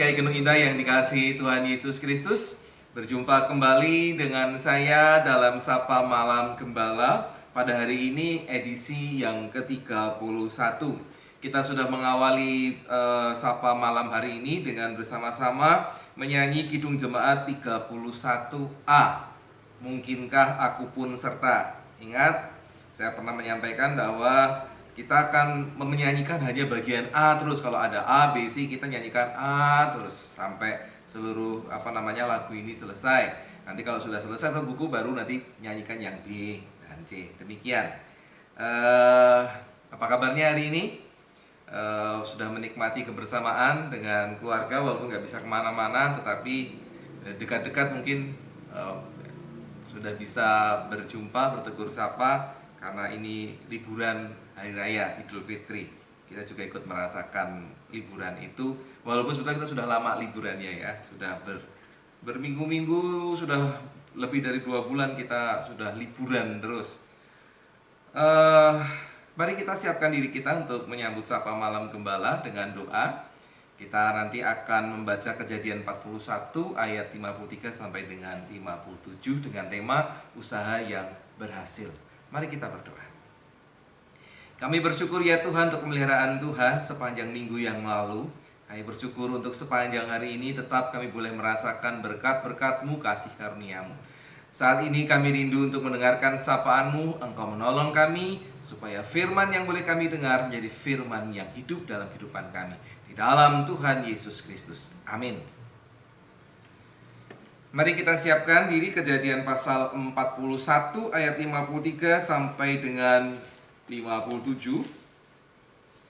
GKI Gunung Indah yang dikasihi Tuhan Yesus Kristus. Berjumpa kembali dengan saya dalam Sapa Malam Gembala. Pada hari ini edisi yang ke-31. Kita sudah mengawali Sapa Malam hari ini dengan bersama-sama menyanyi Kidung Jemaat 31A. Mungkinkah aku pun serta. Ingat, saya pernah menyampaikan bahwa kita akan menyanyikan hanya bagian A terus. Kalau ada A, B, C, kita nyanyikan A terus sampai seluruh lagu ini selesai. Nanti kalau sudah selesai satu buku, baru nanti nyanyikan yang B dan C. Demikian. Apa kabarnya hari ini? Sudah menikmati kebersamaan dengan keluarga walaupun nggak bisa kemana-mana, tetapi dekat-dekat mungkin sudah bisa berjumpa, bertegur sapa karena ini liburan Hari Raya Idul Fitri. Kita juga ikut merasakan liburan itu, walaupun sebetulnya kita sudah lama liburannya ya, sudah berminggu-minggu, sudah lebih dari 2 bulan kita sudah liburan terus. Mari kita siapkan diri kita untuk menyambut Sapa Malam Gembala dengan doa. Kita nanti akan membaca Kejadian 41 ayat 53 sampai dengan 57 dengan tema usaha yang berhasil. Mari kita berdoa. Kami bersyukur ya Tuhan untuk pemeliharaan Tuhan sepanjang minggu yang lalu. Kami bersyukur untuk sepanjang hari ini tetap kami boleh merasakan berkat-berkat-Mu, kasih karunia-Mu. Saat ini kami rindu untuk mendengarkan sapaan-Mu. Engkau menolong kami supaya firman yang boleh kami dengar menjadi firman yang hidup dalam kehidupan kami. Di dalam Tuhan Yesus Kristus. Amin. Mari kita siapkan diri. Kejadian pasal 41 ayat 53 sampai dengan 57.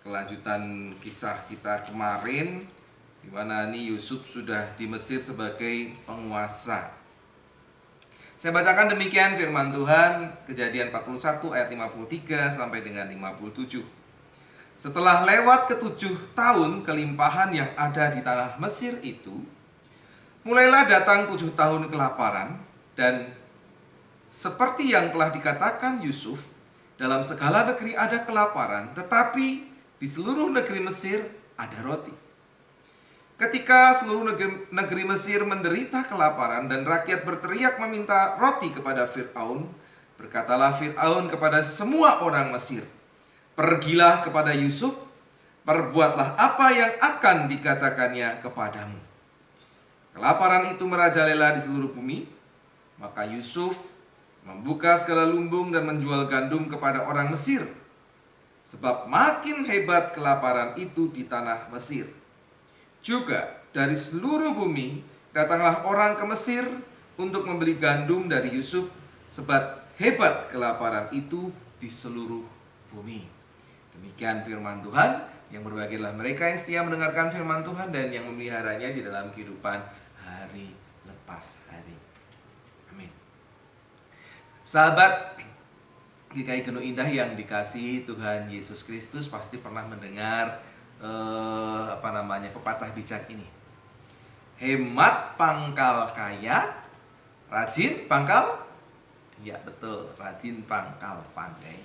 Kelanjutan kisah kita kemarin, di mana nih Yusuf sudah di Mesir sebagai penguasa. Saya bacakan demikian firman Tuhan, Kejadian 41 ayat 53 sampai dengan 57. Setelah lewat ke-7 tahun kelimpahan yang ada di tanah Mesir itu, mulailah datang 7 tahun kelaparan, dan seperti yang telah dikatakan Yusuf, dalam segala negeri ada kelaparan, tetapi di seluruh negeri Mesir ada roti. Ketika seluruh negeri Mesir menderita kelaparan dan rakyat berteriak meminta roti kepada Fir'aun, berkatalah Fir'aun kepada semua orang Mesir, "Pergilah kepada Yusuf, perbuatlah apa yang akan dikatakannya kepadamu." Kelaparan itu merajalela di seluruh bumi. Maka Yusuf membuka segala lumbung dan menjual gandum kepada orang Mesir, sebab makin hebat kelaparan itu di tanah Mesir. Juga dari seluruh bumi datanglah orang ke Mesir untuk membeli gandum dari Yusuf, sebab hebat kelaparan itu di seluruh bumi. Demikian firman Tuhan. Yang berbahagialah mereka yang setia mendengarkan firman Tuhan dan yang memeliharanya di dalam kehidupan hari lepas hari. Amin. Sahabat GKI Gunung Indah yang dikasihi Tuhan Yesus Kristus, pasti pernah mendengar pepatah bijak ini. Hemat pangkal kaya, rajin pangkal, ya betul, rajin pangkal pandai.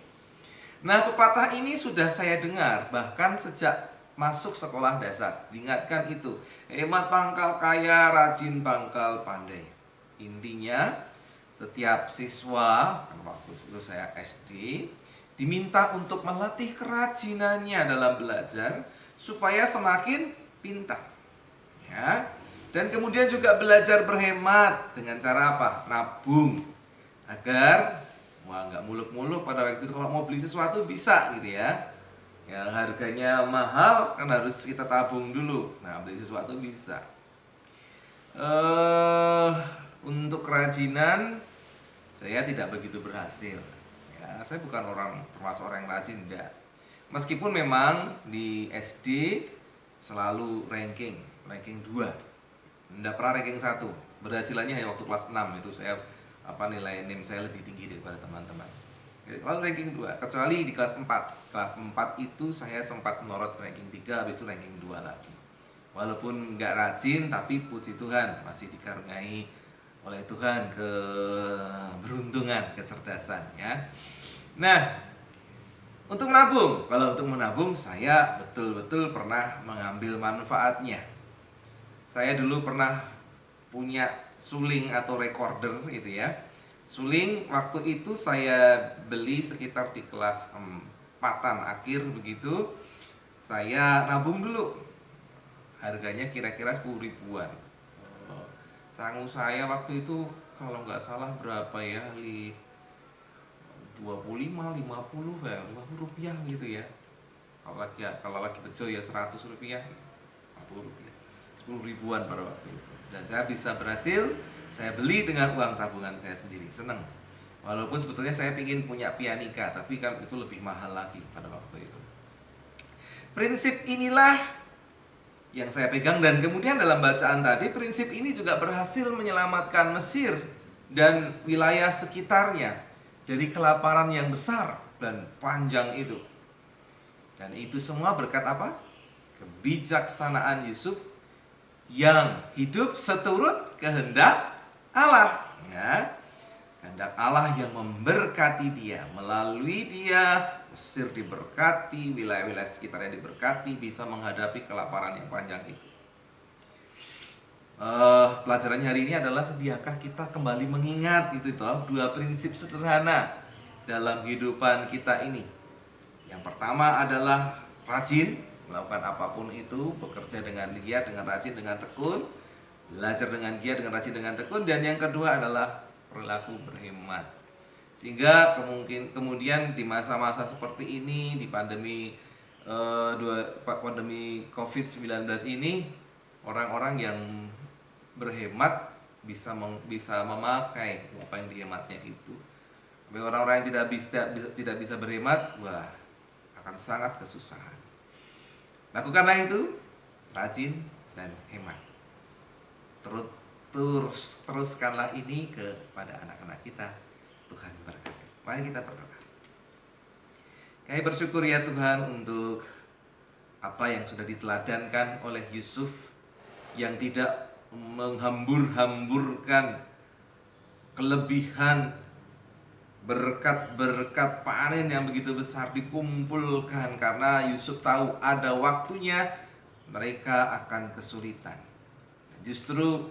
Nah, pepatah ini sudah saya dengar bahkan sejak masuk sekolah dasar. Diingatkan itu, hemat pangkal kaya, rajin pangkal pandai. Intinya, setiap siswa, waktu itu saya SD, diminta untuk melatih kerajinannya dalam belajar supaya semakin pintar. Ya. Dan kemudian juga belajar berhemat dengan cara apa? Nabung. Agar nggak muluk-muluk pada waktu itu kalau mau beli sesuatu bisa gitu ya. Yang harganya mahal kan harus kita tabung dulu. Nah, beli sesuatu bisa. Untuk kerajinan saya tidak begitu berhasil. Ya, saya bukan termasuk orang yang rajin, enggak. Meskipun memang di SD selalu ranking 2. Enggak pernah ranking 1. Berhasilannya hanya waktu kelas 6 itu saya nilai NIM saya lebih tinggi daripada teman-teman. Lalu ranking 2, kecuali di kelas 4. Kelas 4 itu saya sempat melorot ke ranking 3, habis itu ranking 2 lagi. Walaupun nggak rajin, tapi puji Tuhan masih dikaruniai oleh Tuhan keberuntungan, kecerdasan ya. Nah, untuk menabung, kalau untuk menabung saya betul-betul pernah mengambil manfaatnya. Saya dulu pernah punya suling atau recorder itu ya. Suling waktu itu saya beli sekitar di kelas 4-an akhir begitu. Saya nabung dulu. Harganya kira-kira 10 ribuan. Sangu saya waktu itu kalau nggak salah berapa ya, 25, 50 ya, 50 rupiah gitu ya. Kalau lagi bejo ya 100 rupiah, 50 rupiah, 10 ribuan pada waktu itu. Dan saya saya beli dengan uang tabungan saya sendiri. Senang. Walaupun sebetulnya saya ingin punya pianika, tapi kan itu lebih mahal lagi pada waktu itu. Prinsip inilah yang saya pegang, dan kemudian dalam bacaan tadi prinsip ini juga berhasil menyelamatkan Mesir dan wilayah sekitarnya dari kelaparan yang besar dan panjang itu. Dan itu semua berkat apa? Kebijaksanaan Yusuf yang hidup seturut kehendak Allah. Ya, kehendak Allah yang memberkati dia. Melalui dia Mesir diberkati, wilayah-wilayah sekitarnya diberkati, bisa menghadapi kelaparan yang panjang itu. Pelajarannya hari ini adalah sediakah kita kembali mengingat itu toh, dua prinsip sederhana dalam kehidupan kita ini. Yang pertama adalah rajin melakukan apapun itu, bekerja dengan giat, dengan rajin, dengan tekun, belajar dengan giat, dengan rajin, dengan tekun. Dan yang kedua adalah perilaku berhemat. Sehingga kemudian di masa-masa seperti ini, di pandemi COVID-19 ini, orang-orang yang berhemat bisa memakai apa yang dihematnya itu. Tapi orang-orang yang tidak bisa berhemat, wah, akan sangat kesusahan. Lakukanlah itu, rajin dan hemat. Teruskanlah ini kepada anak-anak kita. Tuhan berkati. Mari kita berdoa. Kami bersyukur ya Tuhan untuk apa yang sudah diteladankan oleh Yusuf, yang tidak menghambur-hamburkan kelebihan berkat-berkat panen yang begitu besar dikumpulkan, karena Yusuf tahu ada waktunya mereka akan kesulitan. Justru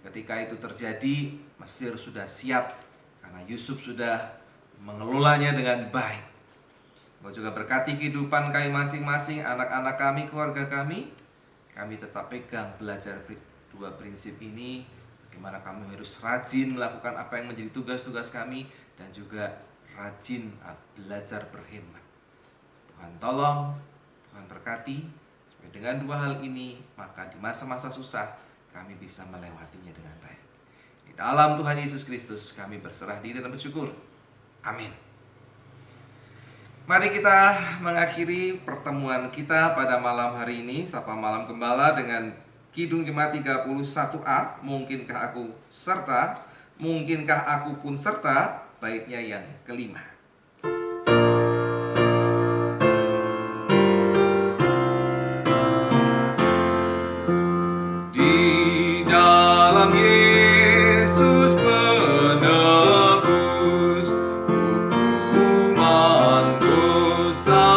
ketika itu terjadi, Mesir sudah siap karena Yusuf sudah mengelolanya dengan baik. Engkau juga berkati kehidupan kami masing-masing, anak-anak kami, keluarga kami. Kami tetap pegang belajar dua prinsip ini, bagaimana kami harus rajin melakukan apa yang menjadi tugas-tugas kami, dan juga rajin belajar berhemat. Tuhan tolong, Tuhan berkati, supaya dengan dua hal ini, maka di masa-masa susah kami bisa melewatinya dengan baik. Di dalam Tuhan Yesus Kristus kami berserah diri dan bersyukur. Amin. Mari kita mengakhiri pertemuan kita pada malam hari ini, Sapa Malam Gembala, dengan Kidung Jemaat 31A, Mungkinkah Aku Serta, Mungkinkah Aku Pun Serta, baitnya yang kelima. Di dalam Yesus penebus, hukuman dosa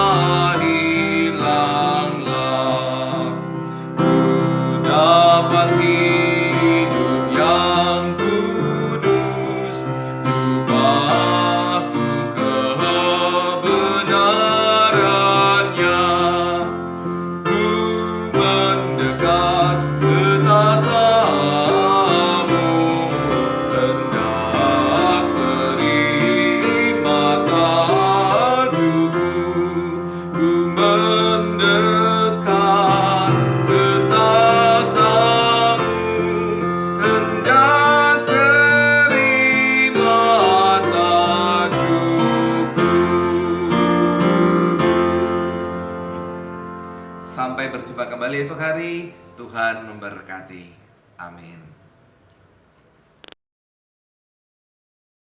hilanglah. Ku dapat hidup yang kudus, jubahku kebenarannya. Ku mendekat ke tatamu, hendak terima tajukku. Ku mendekat ke tatamu, hendak terima tajukku. Sampai berjumpa kembali esok hari. Tuhan memberkati. Amin.